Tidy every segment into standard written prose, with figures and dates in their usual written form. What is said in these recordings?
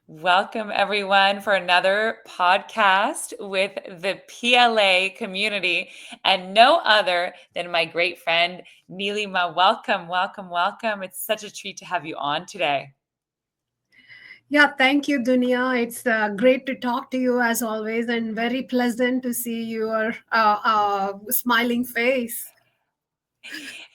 Welcome, everyone, for another podcast with the PLA community, and no other than my great friend, Neelima. Welcome, welcome, welcome. It's such a treat to have you on today. Yeah, thank you, Dunia. It's great to talk to you as always, and very pleasant to see your smiling face.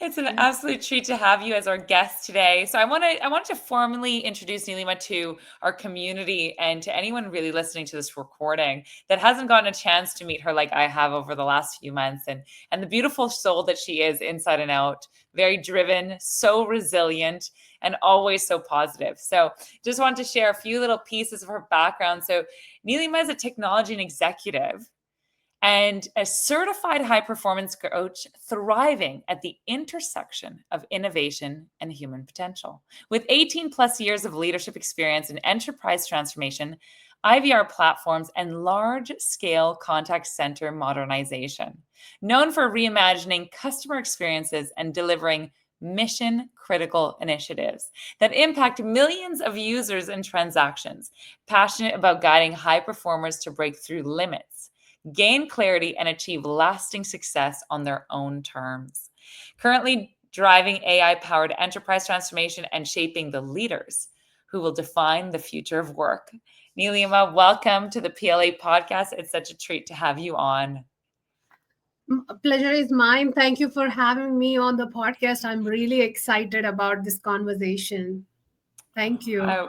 It's an absolute treat to have you as our guest today. So I wanted to formally introduce Neelima to our community and to anyone really listening to this recording that hasn't gotten a chance to meet her like I have over the last few months, and the beautiful soul that she is inside and out, very driven, so resilient, and always so positive. So just wanted to share a few little pieces of her background. So Neelima is a technology and executive and a certified high performance coach thriving at the intersection of innovation and human potential. With 18 plus years of leadership experience in enterprise transformation, IVR platforms, and large scale contact center modernization. Known for reimagining customer experiences and delivering mission critical initiatives that impact millions of users and transactions, passionate about guiding high performers to break through limits, gain clarity, and achieve lasting success on their own terms. Currently driving AI powered enterprise transformation and shaping the leaders who will define the future of work. Neelima, welcome to the PLA podcast. It's such a treat to have you on. Pleasure is mine. Thank you for having me on the podcast. I'm really excited about this conversation. Thank you. I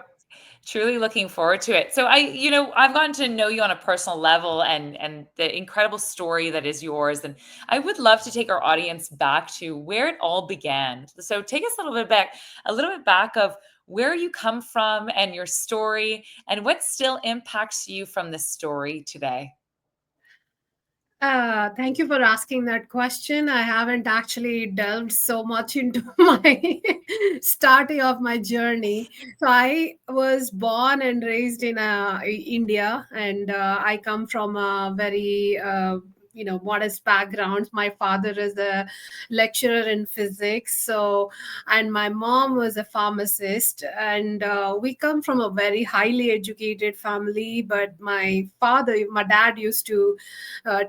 truly looking forward to it. So I've gotten to know you on a personal level and the incredible story that is yours. And I would love to take our audience back to where it all began. So take us a little bit back of where you come from and your story and what still impacts you from this story today. Thank you for asking that question. I haven't actually delved so much into my starting of my journey. So I was born and raised in India, and I come from a very modest background. My father is a lecturer in physics, and my mom was a pharmacist, and we come from a very highly educated family. But my dad used to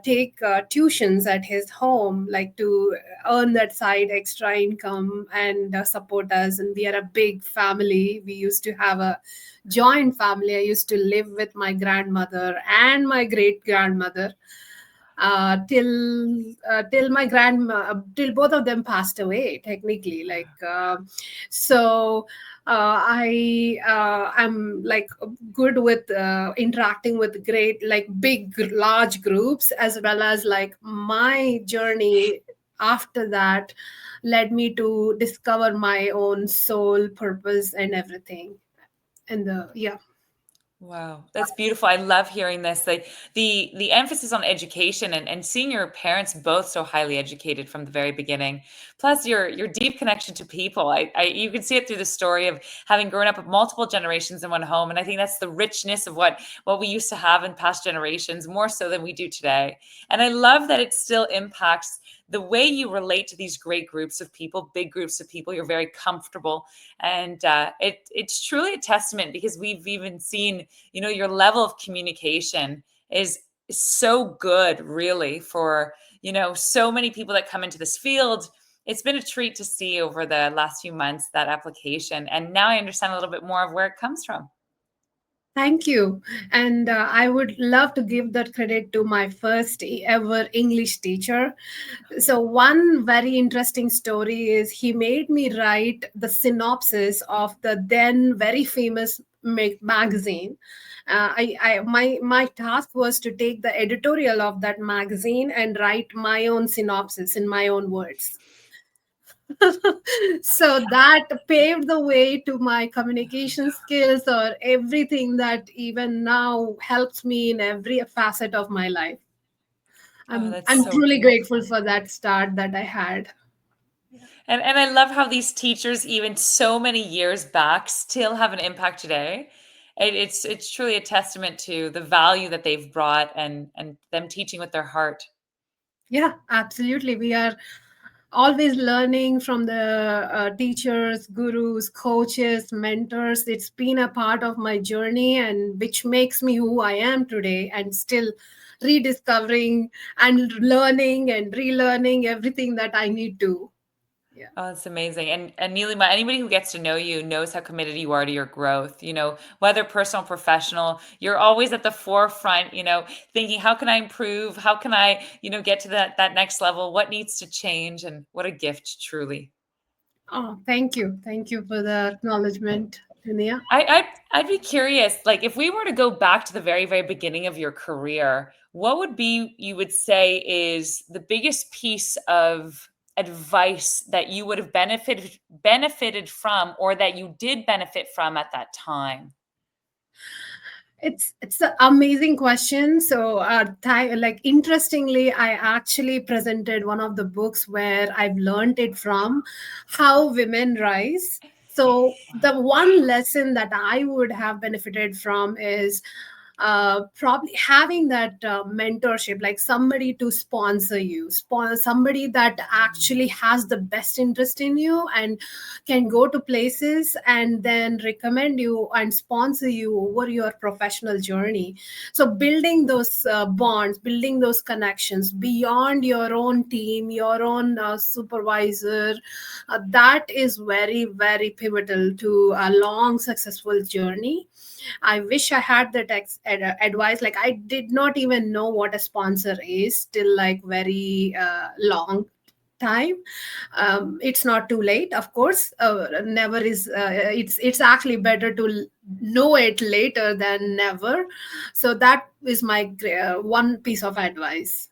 take tuitions at his home, like to earn that side extra income and support us. And we are a big family. We used to have a joint family. I used to live with my grandmother and my great grandmother till my grandma till both of them passed away technically, so I am like good with interacting with great, like big large groups, as well as like my journey after that led me to discover my own soul purpose and everything. And the yeah. Wow, that's beautiful. I love hearing this. Like the emphasis on education and seeing your parents both so highly educated from the very beginning. Plus your deep connection to people. I you can see it through the story of having grown up with multiple generations in one home. And I think that's the richness of what we used to have in past generations, more so than we do today. And I love that it still impacts the way you relate to these great groups of people, big groups of people. You're very comfortable, and it's truly a testament because we've even seen, your level of communication is so good, really, for so many people that come into this field. It's been a treat to see over the last few months that application, and now I understand a little bit more of where it comes from. Thank you. And I would love to give that credit to my first ever English teacher. So, one very interesting story is he made me write the synopsis of the then very famous magazine. My task was to take the editorial of that magazine and write my own synopsis in my own words. So that paved the way to my communication skills, or everything that even now helps me in every facet of my life. Oh, I'm that's I'm so truly grateful beautiful. for that start that I had. And I love how these teachers, even so many years back, still have an impact today. It's truly a testament to the value that they've brought and them teaching with their heart. Yeah, absolutely. We are. always learning from the teachers, gurus, coaches, mentors. It's been a part of my journey, and which makes me who I am today, and still rediscovering and learning and relearning everything that I need to. Yeah. Oh, it's amazing. And Neelima, anybody who gets to know you knows how committed you are to your growth. Whether personal, professional, you're always at the forefront, thinking, how can I improve? How can I, get to that next level? What needs to change? And what a gift, truly. Oh, thank you. Thank you for the acknowledgement, Dunia. I'd be curious, like if we were to go back to the very, very beginning of your career, what would be you would say is the biggest piece of advice that you would have benefited from, or that you did benefit from at that time? It's an amazing question. So, like interestingly, I actually presented one of the books where I've learned it from, How Women Rise. So, the one lesson that I would have benefited from is probably having that mentorship, like somebody to sponsor you, somebody that actually has the best interest in you and can go to places and then recommend you and sponsor you over your professional journey. So building those bonds, building those connections beyond your own team, your own supervisor, that is very, very pivotal to a long successful journey. I wish I had that advice. Like, I did not even know what a sponsor is till like very long time. It's not too late, of course. Never is. It's actually better to know it later than never. So that is my one piece of advice.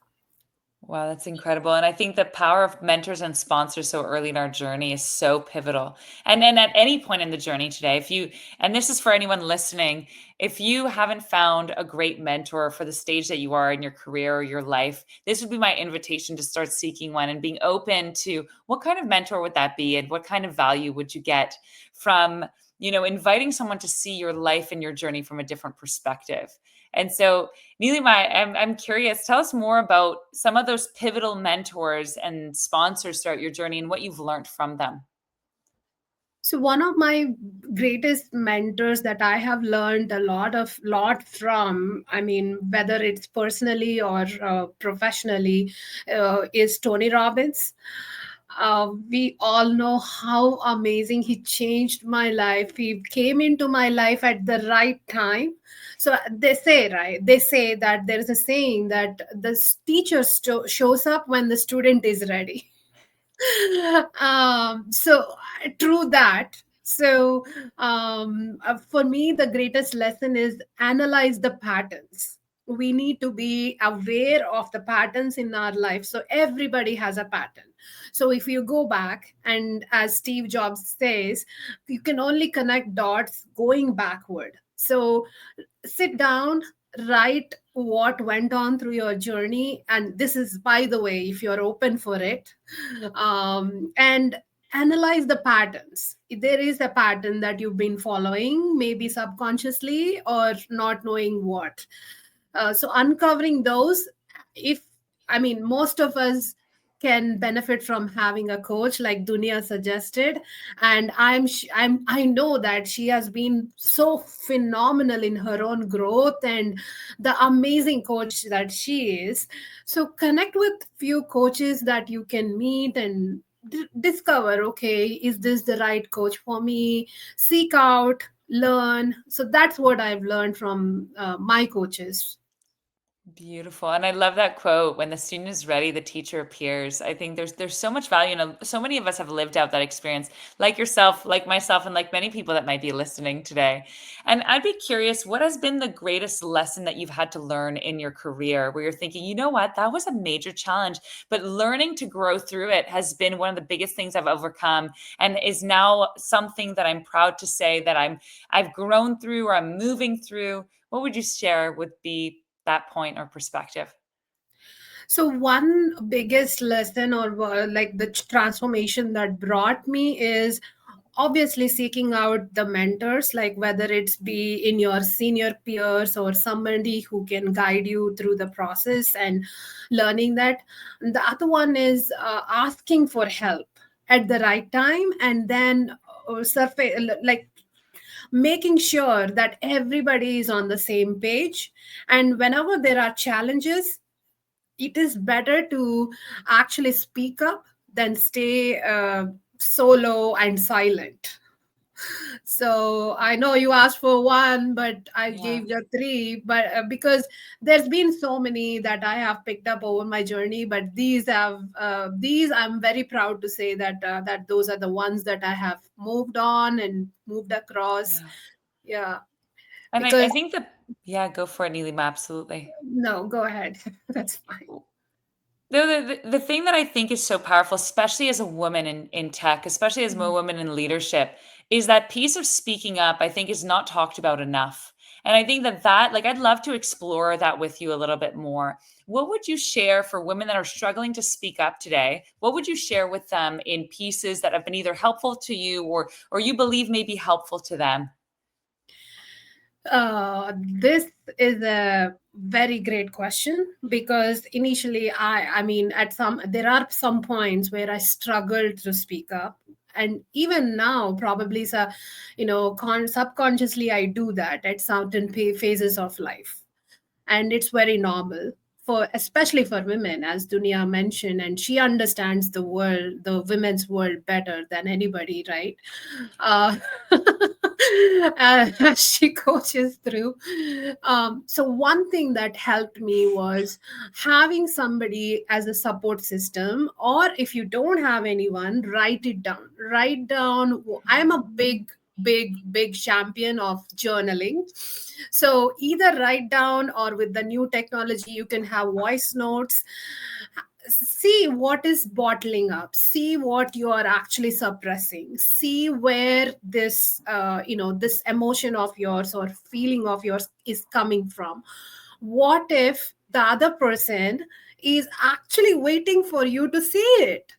Wow, that's incredible. And I think the power of mentors and sponsors so early in our journey is so pivotal. And then at any point in the journey today, and this is for anyone listening, if you haven't found a great mentor for the stage that you are in your career or your life, this would be my invitation to start seeking one and being open to what kind of mentor would that be, and what kind of value would you get from, inviting someone to see your life and your journey from a different perspective. And so, Neelima, I'm curious. Tell us more about some of those pivotal mentors and sponsors throughout your journey and what you've learned from them. So one of my greatest mentors that I have learned a lot from, I mean, whether it's personally or professionally, is Tony Robbins. We all know how amazing he changed my life. He came into my life at the right time. So they say, right? They say that there is a saying that the teacher shows up when the student is ready. So true that. So for me, the greatest lesson is analyze the patterns. We need to be aware of the patterns in our life. So everybody has a pattern. So if you go back, and as Steve Jobs says, you can only connect dots going backward. So sit down, write what went on through your journey, and this is, by the way, if you're open for it, and analyze the patterns. If there is a pattern that you've been following, maybe subconsciously or not knowing what, so uncovering those. If I mean, most of us can benefit from having a coach like Dunia suggested, and I know that she has been so phenomenal in her own growth and the amazing coach that she is. So connect with few coaches that you can meet and discover, okay, is this the right coach for me? Seek out, learn. So that's what I've learned from my coaches. Beautiful. And I love that quote, when the student is ready, the teacher appears. I think there's so much value, and so many of us have lived out that experience, like yourself, like myself, and like many people that might be listening today. And I'd be curious, what has been the greatest lesson that you've had to learn in your career, where you're thinking, you know what, that was a major challenge, but learning to grow through it has been one of the biggest things I've overcome, and is now something that I'm proud to say that I've grown through, or I'm moving through. What would you share would be that point or perspective? So one biggest lesson, or like the transformation that brought me, is obviously seeking out the mentors, like whether it's be in your senior peers or somebody who can guide you through the process and learning that. The other one is asking for help at the right time, and then surface, like making sure that everybody is on the same page. And whenever there are challenges, it is better to actually speak up than stay solo and silent. So I know you asked for one, but I Yeah. gave you three. But because there's been so many that I have picked up over my journey, but these I'm very proud to say that that those are the ones that I have moved on and moved across. Yeah. Yeah, And I because think that, yeah, go for it, Neelima, absolutely. no, go ahead. That's fine. The thing that I think is so powerful, especially as a woman in tech, especially as a woman in leadership, is that piece of speaking up, I think, is not talked about enough. And I think that, like, I'd love to explore that with you a little bit more. What would you share for women that are struggling to speak up today? What would you share with them in pieces that have been either helpful to you or you believe may be helpful to them? This is a very great question, because initially I mean, at some there are some points where I struggled to speak up, and even now probably so, subconsciously I do that at certain phases of life, and it's very normal for, especially for women, as Dunia mentioned, and she understands the world, the women's world, better than anybody, right? uh, she coaches through. So one thing that helped me was having somebody as a support system, or if you don't have anyone, write it down. Write down. I'm a big champion of journaling. So either write down, or with the new technology you can have voice notes. See what is bottling up, see what you are actually suppressing, see where this this emotion of yours or feeling of yours is coming from. What if the other person is actually waiting for you to say it?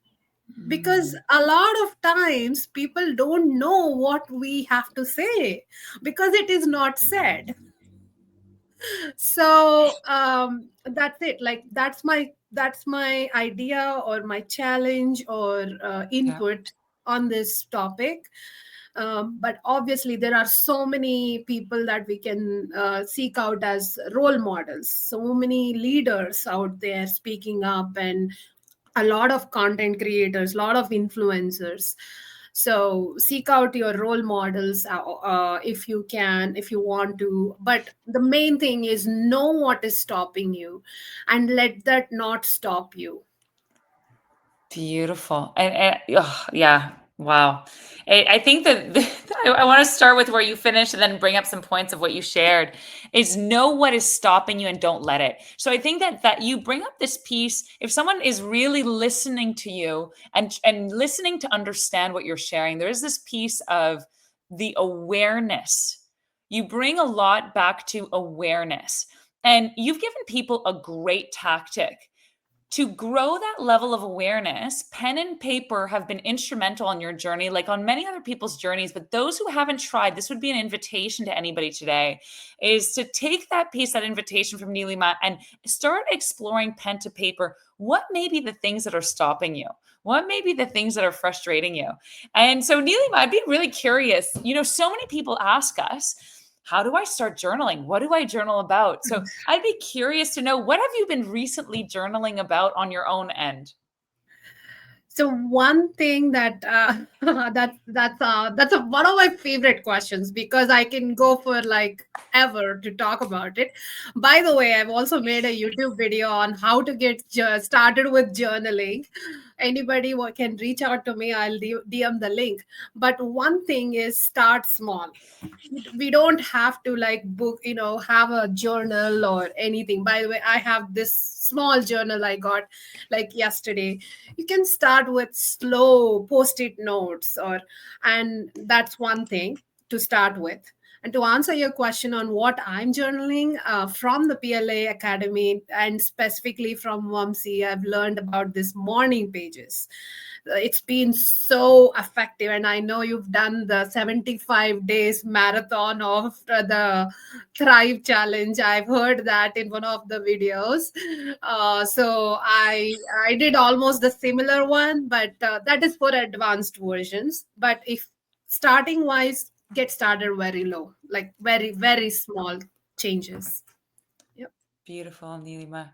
Because Mm, a lot of times people don't know what we have to say because it is not said. So that's it, like that's my idea or my challenge or yeah. input on this topic. But obviously there are so many people that we can seek out as role models, so many leaders out there speaking up, and a lot of content creators, a lot of influencers. So seek out your role models, if you can, if you want to. But the main thing is know what is stopping you, and let that not stop you. Beautiful. And yeah, wow. I think that I want to start with where you finished and then bring up some points of what you shared is know what is stopping you and don't let it. So I think that you bring up this piece. If someone is really listening to you and listening to understand what you're sharing, there is this piece of the awareness. You bring a lot back to awareness. And you've given people a great tactic to grow that level of awareness. Pen and paper have been instrumental on your journey, like on many other people's journeys. But those who haven't tried, this would be an invitation to anybody today, is to take that piece, that invitation from Neelima, and start exploring pen to paper. What may be the things that are stopping you? What may be the things that are frustrating you? And so, Neelima, I'd be really curious. So many people ask us, how do I start journaling? What do I journal about? So I'd be curious to know, what have you been recently journaling about on your own end? So one thing that that's one of my favorite questions, because I can go for like ever to talk about it. By the way, I've also made a YouTube video on how to get started with journaling. Anybody can reach out to me. I'll DM the link. But one thing is, start small. We don't have to like book, have a journal or anything. By the way, I have this small journal I got like yesterday. You can start with slow post-it notes, or and that's one thing to start with. And to answer your question on what I'm journaling from the PLA Academy and specifically from Vamsi, I've learned about this morning pages. It's been so effective, and I know you've done the 75 days marathon of the Thrive Challenge. I've heard that in one of the videos. So I did almost the similar one, but that is for advanced versions. But if starting wise, get started very low, like very very small changes. Yep. Beautiful, Neelima.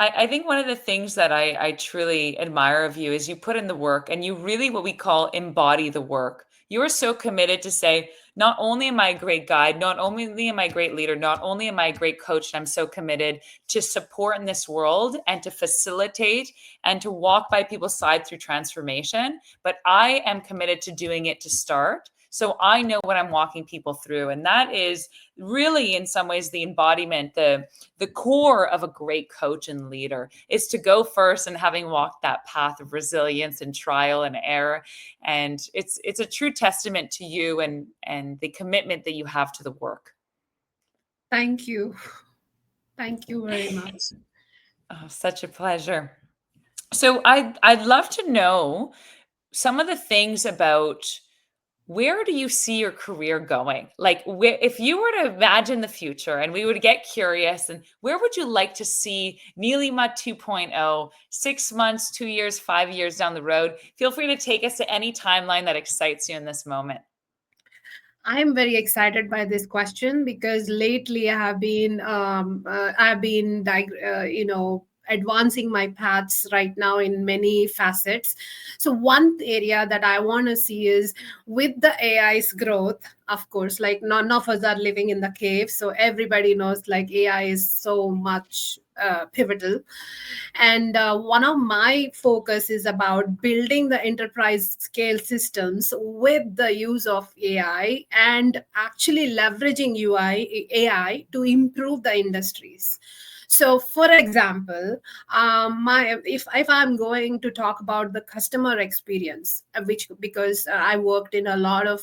I think one of the things that I truly admire of you is you put in the work and you really what we call embody the work. You are so committed to say, not only am I a great guide, not only am I a great leader, not only am I a great coach, and I'm so committed to support in this world and to facilitate and to walk by people's side through transformation, but I am committed to doing it to start. So I know what I'm walking people through. And that is really in some ways the embodiment, the core of a great coach and leader is to go first and having walked that path of resilience and trial and error. And it's a true testament to you and the commitment that you have to the work. Thank you. Thank you very much. Oh, such a pleasure. So I'd love to know some of the things about where do you see your career going? Like, where, if you were to imagine the future and we would get curious, and where would you like to see Neelima 2.0, 6 months, 2 years, 5 years down the road? Feel free to take us to any timeline that excites you in this moment. I'm very excited by this question because lately I have been advancing my paths right now in many facets. So one area that I want to see is with the AI's growth. Of course, like none of us are living in the cave, so everybody knows like AI is so much pivotal. And one of my focus is about building the enterprise scale systems with the use of AI and actually leveraging AI to improve the industries. So, for example, my if I'm going to talk about the customer experience, which because I worked in a lot of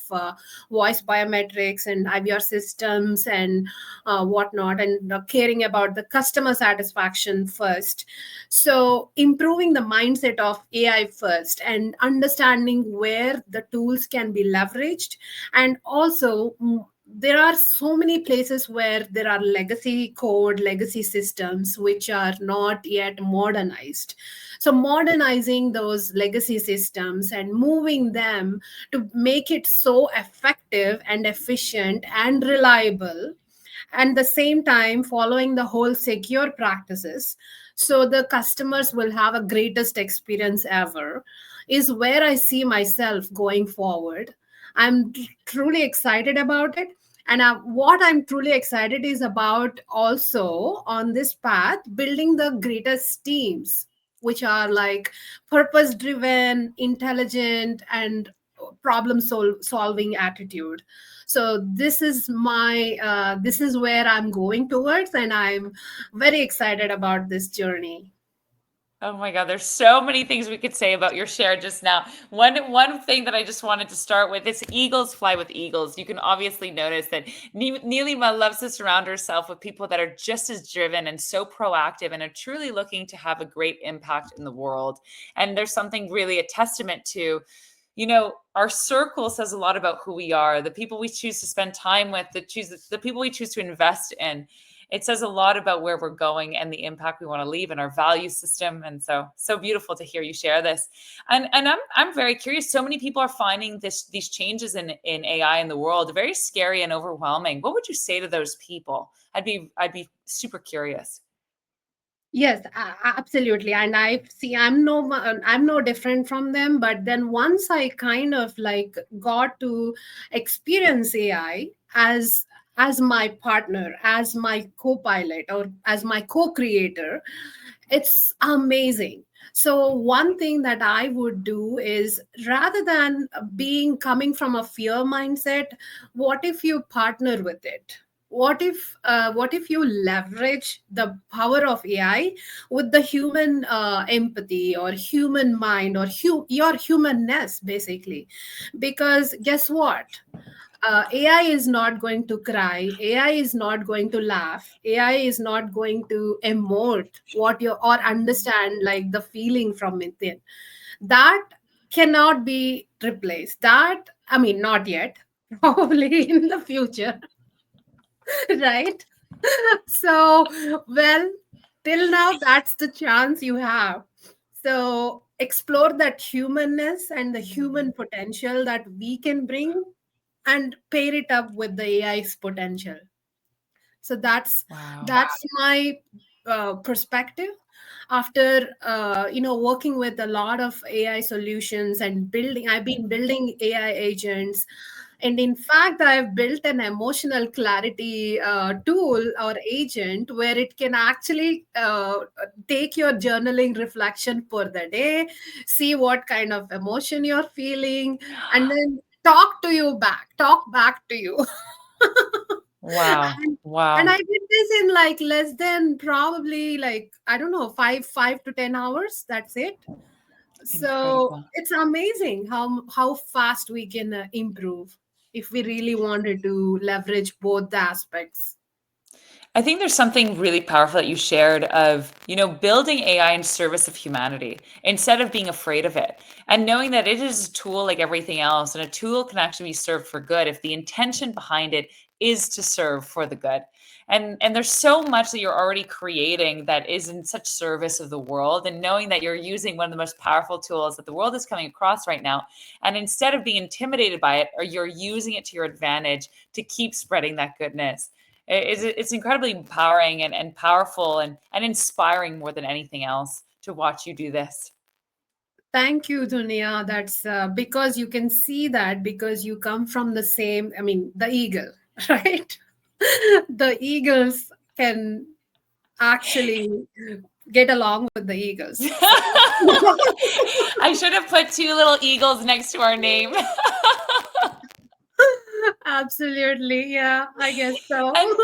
voice biometrics and IVR systems and whatnot, and caring about the customer satisfaction first. So, improving the mindset of AI first and understanding where the tools can be leveraged, and also there are so many places where there are legacy code, legacy systems which are not yet modernized. So, modernizing those legacy systems and moving them to make it so effective and efficient and reliable, and the same time following the whole secure practices so the customers will have a greatest experience ever, is where I see myself going forward. I'm truly excited about it. And what I'm truly excited is about also on this path building the greatest teams, which are like purpose driven, intelligent, and solving attitude. So this is where I'm going towards, and I'm very excited about this journey. Oh my God, there's so many things we could say about your share just now. One thing that I just wanted to start with is eagles fly with eagles. You can obviously notice that Neelima loves to surround herself with people that are just as driven and so proactive and are truly looking to have a great impact in the world. And there's something really a testament to, our circle says a lot about who we are, the people we choose to spend time with, the people we choose to invest in. It says a lot about where we're going and the impact we want to leave in our value system. And so beautiful to hear you share this. And I'm very curious. So many people are finding these changes in AI in the world very scary and overwhelming. What would you say to those people? I'd be super curious. Yes, absolutely. And I'm no different from them. But then once I kind of like got to experience AI as my partner, as my co-pilot, or as my co-creator, it's amazing. So one thing that I would do is, rather than being coming from a fear mindset, what if you partner with it? What if you leverage the power of AI with the human empathy or human mind or your humanness, basically? Because guess what? AI is not going to cry. AI is not going to laugh. AI is not going to emote what you or understand like the feeling from within. That cannot be replaced. That, I mean, not yet. Probably in the future, right? So, well, till now, that's the chance you have. So, explore that humanness and the human potential that we can bring and pair it up with the AI's potential. So Wow. that's my perspective after working with a lot of AI solutions and building. I've been building AI agents, and in fact I've built an emotional clarity tool or agent where it can actually take your journaling reflection for the day, see what kind of emotion you're feeling, and then talk back to you. Wow. and, and Wow. I did this in like less than probably like, I don't know, 5 to 10 hours. That's it. So Incredible. it's amazing how fast we can improve if we really wanted to leverage both the aspects. I think there's something really powerful that you shared of, building AI in service of humanity instead of being afraid of it and knowing that it is a tool like everything else, and a tool can actually be served for good if the intention behind it is to serve for the good. And there's so much that you're already creating that is in such service of the world, and knowing that you're using one of the most powerful tools that the world is coming across right now, and instead of being intimidated by it, or you're using it to your advantage to keep spreading that goodness. It's incredibly empowering and powerful and inspiring more than anything else to watch you do this. Thank you, Dunia. That's because you can see that because you come from the same, I mean, the eagle, right? The eagles can actually get along with the eagles. So I should have put two little eagles next to our name. absolutely, yeah, I guess so. and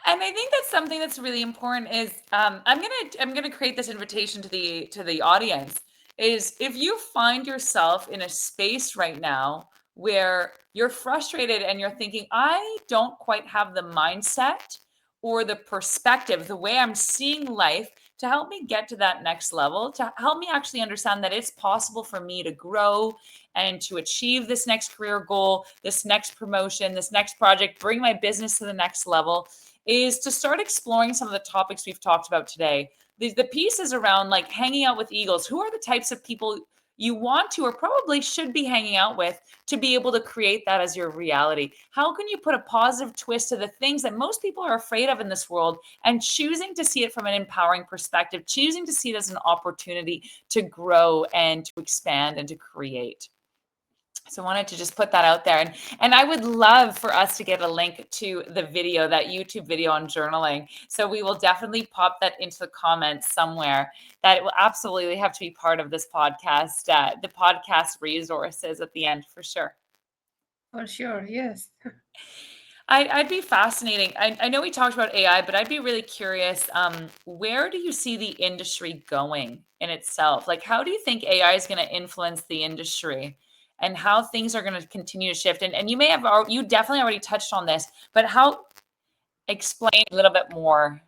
and I think that's something that's really important is I'm gonna create this invitation to the audience is if you find yourself in a space right now where you're frustrated and you're thinking, I don't quite have the mindset or the perspective, the way I'm seeing life to help me get to that next level, to help me actually understand that it's possible for me to grow and to achieve this next career goal, this next promotion, this next project, bring my business to the next level, is to start exploring some of the topics we've talked about today. The pieces around like hanging out with eagles. Who are the types of people you want to or probably should be hanging out with to be able to create that as your reality? How can you put a positive twist to the things that most people are afraid of in this world and choosing to see it from an empowering perspective, choosing to see it as an opportunity to grow and to expand and to create? So I wanted to just put that out there. And I would love for us to get a link to the video, that YouTube video on journaling. So we will definitely pop that into the comments somewhere. That it will absolutely have to be part of this podcast, the podcast resources at the end for sure. For sure, yes. I'd be fascinating. I know we talked about AI, but I'd be really curious. Where do you see the industry going in itself? Like, how do you think AI is going to influence the industry, and how things are going to continue to shift? And you may have, you definitely already touched on this, but how, explain a little bit more.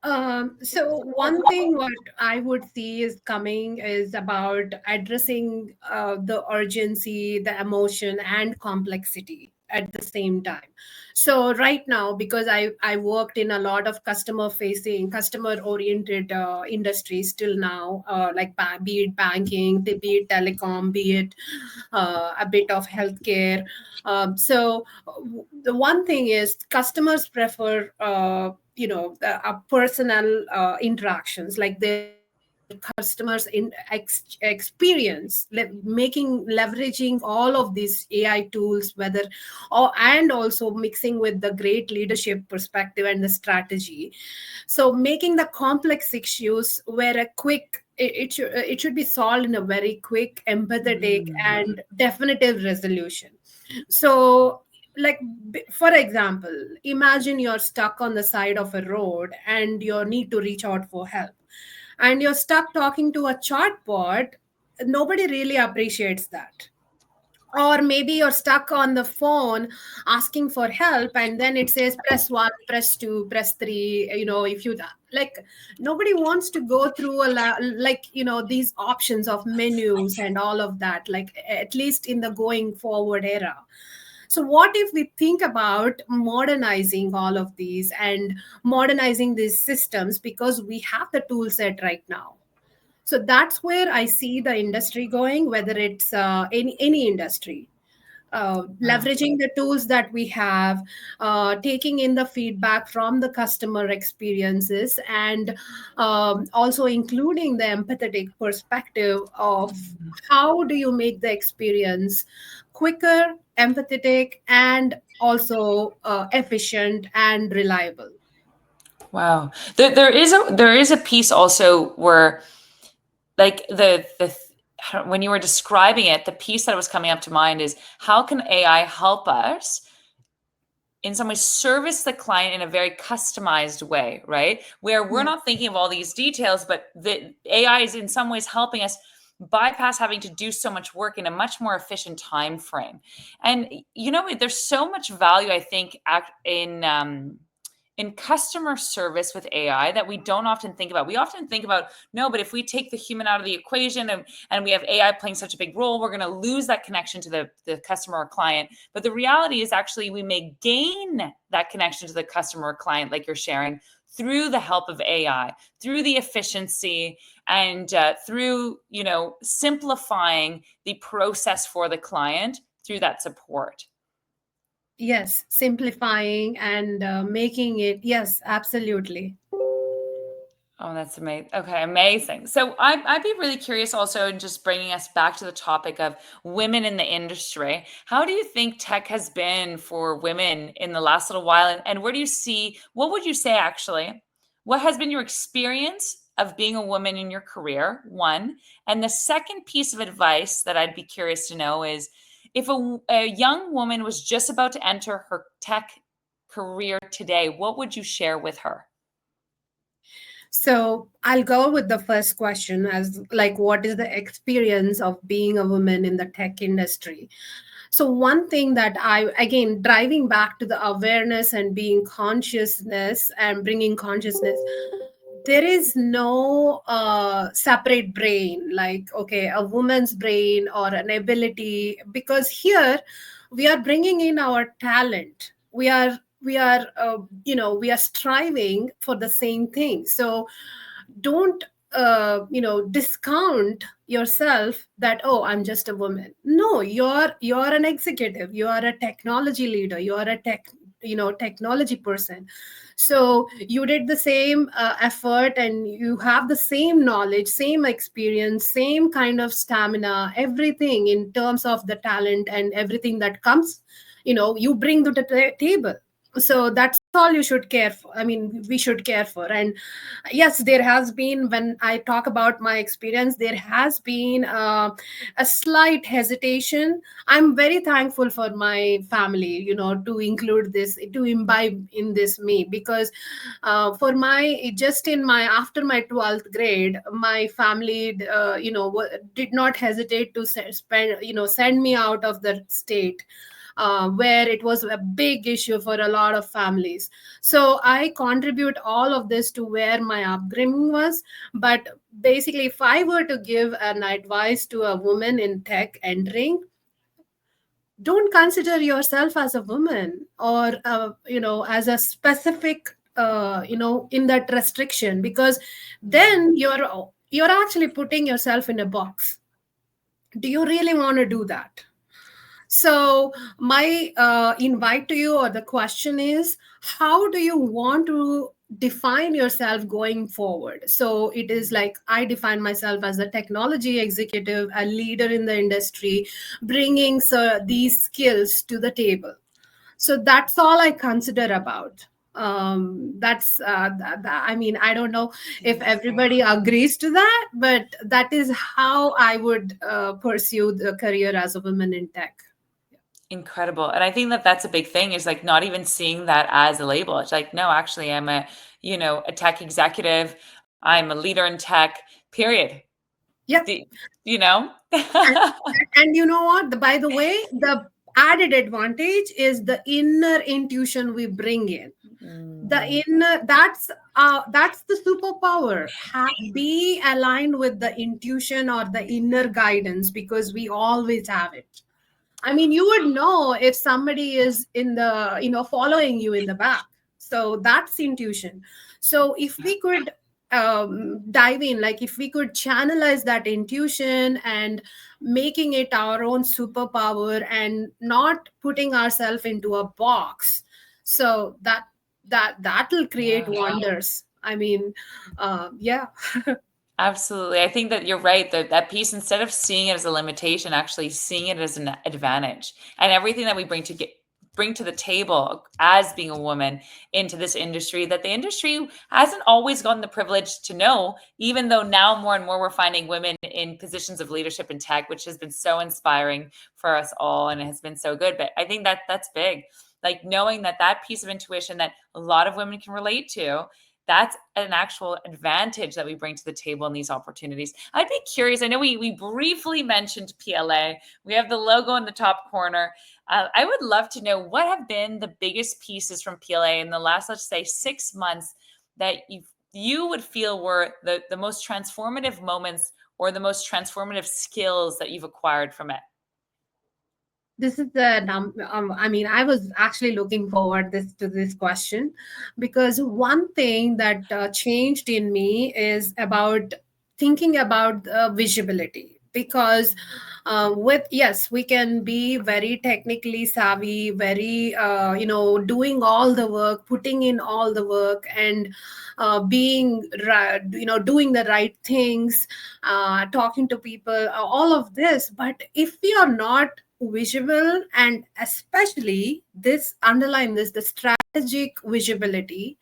So one thing what I would see is coming is about addressing the urgency, the emotion, and complexity at the same time. So right now, because I worked in a lot of customer facing, customer oriented industries till now, like be it banking, be it telecom, be it a bit of healthcare. The one thing is customers prefer personal interactions, like their customers experience making leveraging all of these AI tools, whether and also mixing with the great leadership perspective and the strategy. So making the complex issues where a quick it should be solved in a very quick, empathetic, and definitive resolution. So, like, for example, imagine you're stuck on the side of a road and you need to reach out for help, and you're stuck talking to a chatbot. Nobody really appreciates that. Or maybe you're stuck on the phone asking for help, and then it says press 1, press 2, press 3. If you like, nobody wants to go through like, these options of menus and all of that, like at least in the going forward era. So what if we think about modernizing all of these and modernizing these systems, because we have the tool set right now. So that's where I see the industry going, whether it's any industry, Wow. leveraging the tools that we have, taking in the feedback from the customer experiences, and also including the empathetic perspective of how do you make the experience quicker, empathetic, and also efficient and reliable. Wow. There is a piece also where, like, when you were describing it, the piece that was coming up to mind is, how can AI help us in some ways service the client in a very customized way, right? Where we're Yeah. not thinking of all these details, but the AI is in some ways helping us bypass having to do so much work in a much more efficient time frame. And there's so much value, I think, in customer service with AI that we don't often think about. We often think about, no, but if we take the human out of the equation, and we have AI playing such a big role, we're going to lose that connection to the customer or client. But the reality is, actually, we may gain that connection to the customer or client, like you're sharing, through the help of AI, through the efficiency, and through simplifying the process for the client through that support. Yes, simplifying and making it, yes, absolutely. Oh, that's amazing. Okay, amazing. So I'd be really curious also, in just bringing us back to the topic of women in the industry. How do you think tech has been for women in the last little while? And where do you see, what would you say actually? What has been your experience of being a woman in your career? One. And the second piece of advice that I'd be curious to know is, if a young woman was just about to enter her tech career today, what would you share with her? So I'll go with the first question, as like, what is the experience of being a woman in the tech industry? So one thing that I, again, driving back to the awareness and being consciousness and bringing consciousness, there is no separate brain, like, okay, a woman's brain or an ability, because here we are bringing in our talent. We are striving for the same thing. So don't discount yourself that, oh, I'm just a woman. No, you're an executive, you are a technology leader, you are a technology person. So you did the same effort, and you have the same knowledge, same experience, same kind of stamina, everything in terms of the talent and everything that comes, you bring to the table. So that's all you should care for. I mean, we should care for. And yes, there has been, when I talk about my experience, there has been a slight hesitation. I'm very thankful for my family, to include this, to imbibe in this me, because for my, just in my, after my 12th grade, my family did not hesitate to send me out of the state, where it was a big issue for a lot of families. So I contribute all of this to where my upbringing was. But basically, if I were to give an advice to a woman in tech entering, don't consider yourself as a woman, or as a specific in that restriction, because then you're actually putting yourself in a box. Do you really want to do that? So, my invite to you, or the question is, how do you want to define yourself going forward? So, it is like, I define myself as a technology executive, a leader in the industry, bringing these skills to the table. So, that's all I consider about. That's I mean, I don't know if everybody agrees to that, but that is how I would pursue the career as a woman in tech. Incredible. And I think that that's a big thing, is like not even seeing that as a label. It's like, no, actually, I'm a tech executive. I'm a leader in tech, period. Yeah. The, you know? And, and you know what? By the way, the added advantage is the inner intuition we bring in. The Mm, inner, that's the superpower. Be aligned with the intuition or the inner guidance, because we always have it. I mean, you would know if somebody is in the, following you in the back. So that's intuition. So if we could dive in, like if we could channelize that intuition and making it our own superpower and not putting ourselves into a box, so that will create yeah. wonders. I mean, yeah. Absolutely. I think that you're right. That piece, instead of seeing it as a limitation, actually seeing it as an advantage. And everything that we bring to the table as being a woman into this industry, that the industry hasn't always gotten the privilege to know, even though now more and more we're finding women in positions of leadership in tech, which has been so inspiring for us all and it has been so good. But I think that that's big. Like knowing that that piece of intuition that a lot of women can relate to, that's an actual advantage that we bring to the table in these opportunities. I'd be curious. I know we briefly mentioned PLA. We have the logo in the top corner. I would love to know what have been the biggest pieces from PLA in the last, let's say, 6 months that you would feel were the most transformative moments or the most transformative skills that you've acquired from it. This is the I mean, I was actually looking forward this question, because one thing that changed in me is about thinking about visibility. Because with, yes, we can be very technically savvy, very doing all the work, putting in all the work, and being doing the right things, talking to people, all of this. But if we are not visible, and especially this, underline this, the strategic visibility,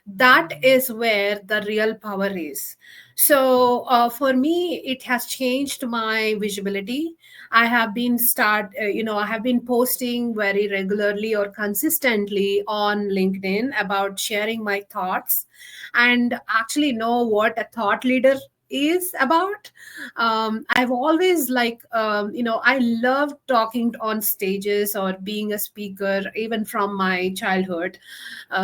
that is where the real power is. So for me, it has changed my visibility. I have been I have been posting very regularly or consistently on LinkedIn about sharing my thoughts, and actually know what a thought leader is about. I've always I love talking on stages or being a speaker, even from my childhood.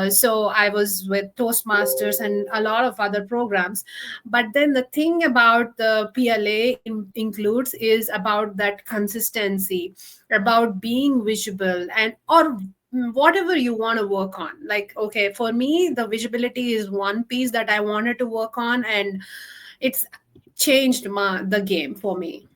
So I was with Toastmasters and a lot of other programs. But then the thing about the PLA includes is about that consistency, about being visible, and or whatever you want to work on. Like, okay, for me, the visibility is one piece that I wanted to work on, and it's changed the game for me.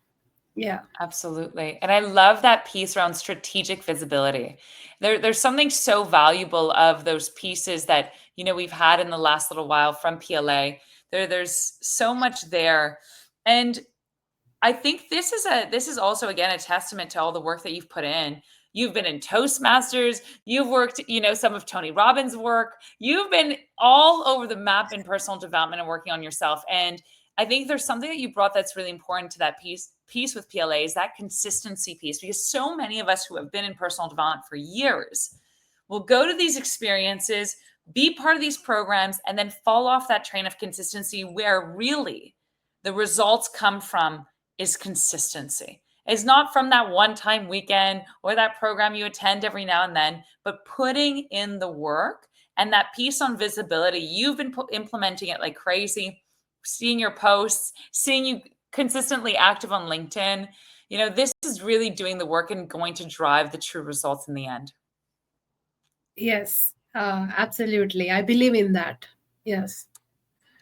Yeah. Absolutely. And I love that piece around strategic visibility. There's something so valuable of those pieces that, we've had in the last little while from PLA. There's so much there. And I think this is also again a testament to all the work that you've put in. You've been in Toastmasters, you've worked, some of Tony Robbins' work. You've been all over the map in personal development and working on yourself. And I think there's something that you brought that's really important to that piece with PLA is that consistency piece, because so many of us who have been in personal development for years will go to these experiences, be part of these programs, and then fall off that train of consistency where really the results come from is consistency. It's not from that one time weekend or that program you attend every now and then, but putting in the work and that piece on visibility. You've been implementing it like crazy, seeing your posts, seeing you consistently active on LinkedIn. This is really doing the work and going to drive the true results in the end. Yes, absolutely. I believe in that. Yes.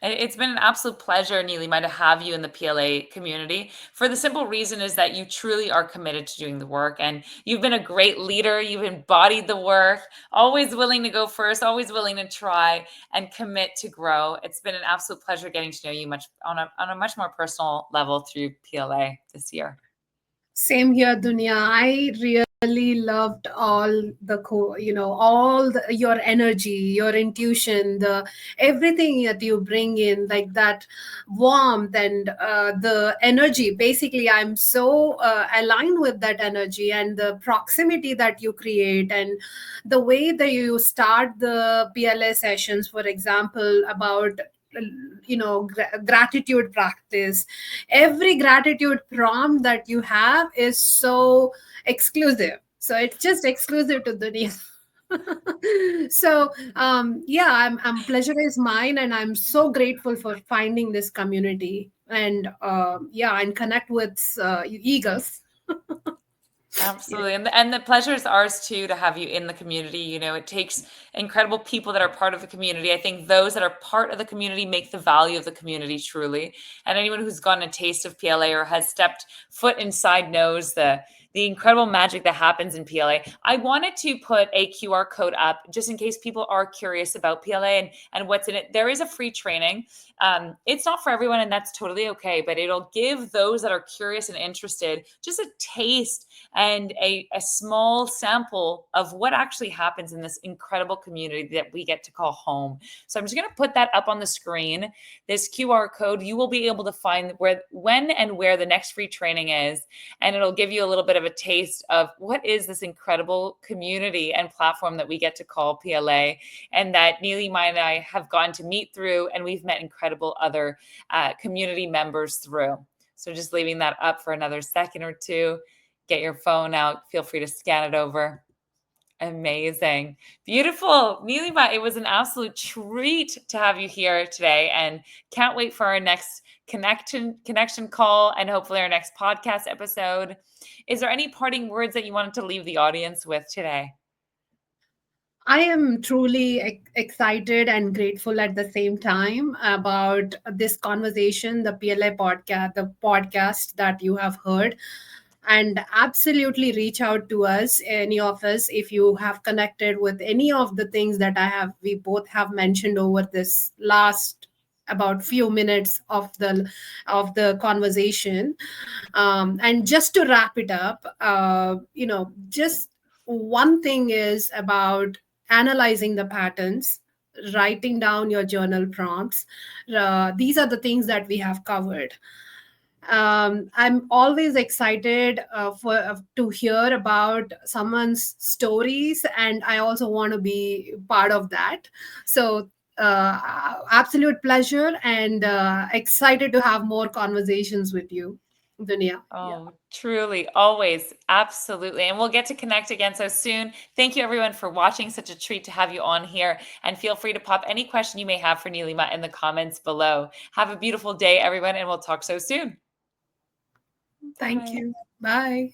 It's been an absolute pleasure, Neelima, to have you in the PLA community. For the simple reason is that you truly are committed to doing the work, and you've been a great leader. You've embodied the work, always willing to go first, always willing to try and commit to grow. It's been an absolute pleasure getting to know you much on a much more personal level through PLA this year. Same here, Dunya. I really loved your energy, your intuition, the everything that you bring in, like that warmth and the energy. Basically, I'm so aligned with that energy and the proximity that you create, and the way that you start the PLA sessions, for example, about gratitude practice. Every gratitude prompt that you have is so exclusive, so it's just exclusive to dunya. So yeah, I'm pleasure is mine, and I'm so grateful for finding this community, and yeah, and connect with eagles. Yeah. Absolutely. And the pleasure is ours too to have you in the community. You know, it takes incredible people that are part of the community. I think those that are part of the community make the value of the community truly. And anyone who's gotten a taste of PLA or has stepped foot inside knows the incredible magic that happens in PLA. I wanted to put a QR code up just in case people are curious about PLA and what's in it. There is a free training. It's not for everyone, and that's totally okay, but it'll give those that are curious and interested just a taste and a small sample of what actually happens in this incredible community that we get to call home. So I'm just going to put that up on the screen. This QR code, you will be able to find when and where the next free training is, and it'll give you a little bit of a taste of what is this incredible community and platform that we get to call PLA, and that Neelima and I have gone to meet through, and we've met incredible other community members through. So just leaving that up for another second or two. Get your phone out. Feel free to scan it over. Amazing. Beautiful. Neelima, it was an absolute treat to have you here today, and can't wait for our next connection call and hopefully our next podcast episode. Is there any parting words that you wanted to leave the audience with today? I am truly excited and grateful at the same time about this conversation, the PLA podcast, the podcast that you have heard. And absolutely reach out to us, any of us, if you have connected with any of the things that we both have mentioned over this last about few minutes of the conversation. And just to wrap it up, just one thing is about analyzing the patterns, writing down your journal prompts. These are the things that we have covered. I'm always excited for to hear about someone's stories, and I also want to be part of that. So absolute pleasure, and excited to have more conversations with you, Dunya. Yeah. Oh, truly, always, absolutely. And we'll get to connect again so soon. Thank you, everyone, for watching. Such a treat to have you on here. And feel free to pop any question you may have for Neelima in the comments below. Have a beautiful day, everyone, and we'll talk so soon. Thank Bye. you. Bye.